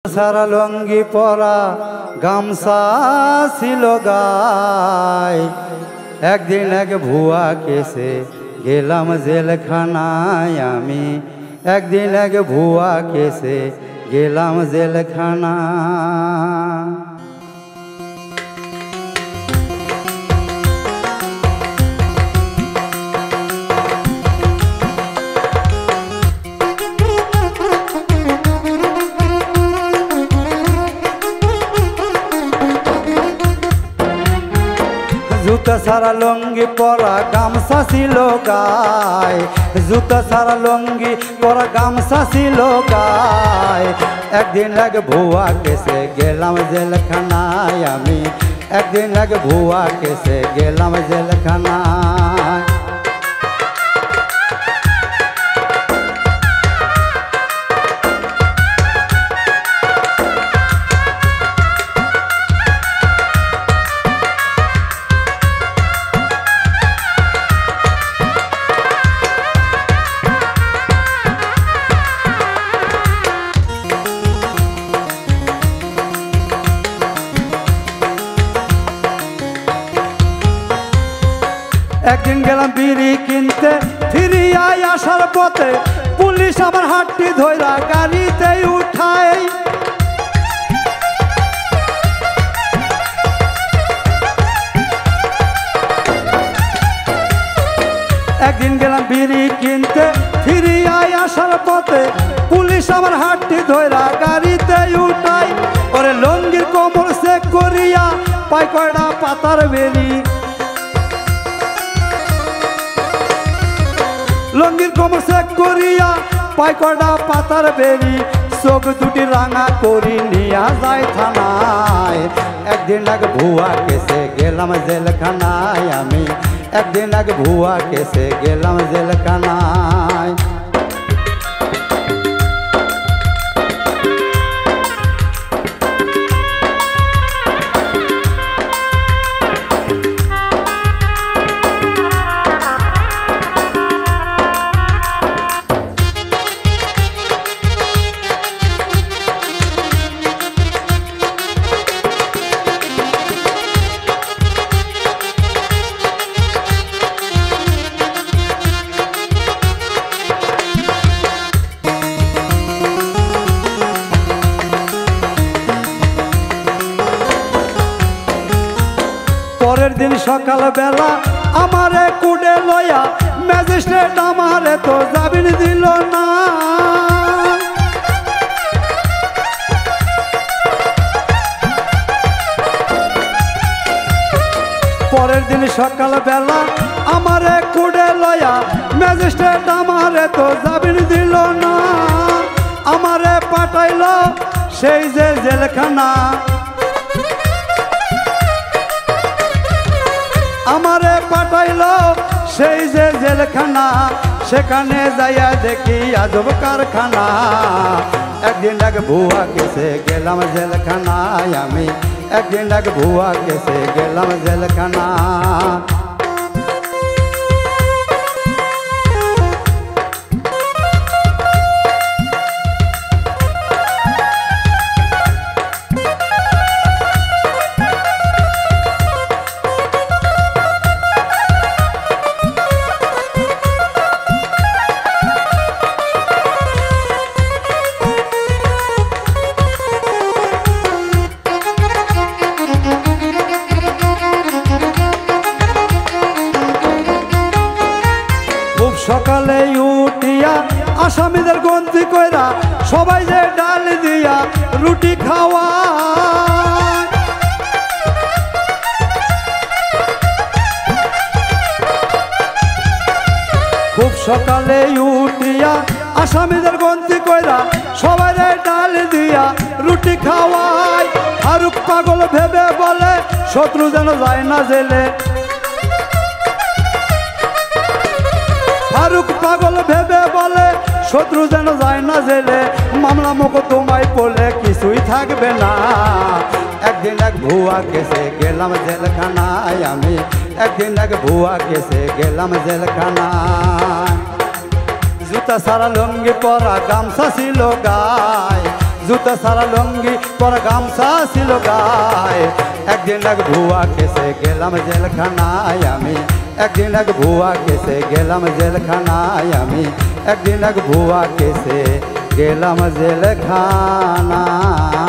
সারা লঙ্গি পরা গামছা ছিল গায়, একদিন এক ভুয়া কেসে গেলাম জেলখানায় আমি, একদিন এক ভুয়া কেসে গেলাম জেলখানা। জুতা সারা লঙ্গি পরা গামছা ছিল গায়, জুতা সারা লঙ্গি পরা গামছা ছিল গায়, একদিন এক ভুয়া কেসে গেলাম জেলখানায় আমি, একদিন এক ভুয়া কেসে গেলাম জেলখানায়। একদিন গেলাম বিড়ি কিনতে, ফিরিয়ে আসার পথে পুলিশ আমার হাতটি ধইরা গাড়িতে উঠায়। একদিন গেলাম বিড়ি কিনতে, ফিরিয়ে আসার পথে পুলিশ আমার হাতটি ধইরা গাড়িতে উঠায়। ওরে লঙ্গির কোমর চেক করিয়া পাই কয়টা পাতার বেরি, লঙ্গির কোমর চেক করিয়া পাই কয়টা পাতার বেরি, চোখ দুটি রাঙা করি নিয়া যায় থানায়। একদিন এক ভুয়া কেসে গেলাম জেলখানায় আমি, একদিন এক ভুয়া কেসে গেলাম জেলখানায়। পরের দিন সকাল বেলা আমারে কুড়ে লয়া ম্যাজিস্ট্রেট আমারে তো জামিন দিল না। পরের দিন সকাল বেলা আমারে কুড়ে লয়া ম্যাজিস্ট্রেট আমারে তো জামিন দিল না। আমারে পাঠাইল সেই যে জেলখানা, আমারে পাঠাইল সেই যে জেলখানা, সেখানে যাইয়া দেখি আজব কারখানা। একদিন এক ভুয়া কেসে গেলাম জেলখানায় আমি, একদিন এক ভুয়া কেসে গেলাম জেলখানা। সকালে উঠিয়া আসামিদের গন্তি কইরা সবাই যে ডাল দিয়া রুটি খাওয়া, খুব সকালে উঠিয়া আসামিদের গন্তি কইরা সবাই ডাল দিয়া রুটি খাওয়ায়। ফারুক পাগল ভেবে বলে শত্রু যেন যায় না জেলে, ফারুক পাগল ভেবে বলে শত্রু যেন যায় না জেলে, মামলা মোকদ্দমায় পড়লে কিছুই থাকবে না। একদিন এক ভুয়া কেসে গেলাম জেলখানায় আমি, একদিন এক ভুয়া কেসে গেলাম জেলখানায়। জুতা সারা লঙ্গি পরা গামছা ছিল গায়, জুতো সারা লুঙ্গি পরা গামছা ছিল গায়ে একদিন এক ভুয়া কেসে গেলাম জেলখানায় আমি একদিন এক ভুয়া কেসে গেলাম জেলখানায় আমি একদিন এক ভুয়া কেসে গেলাম জেলখানায়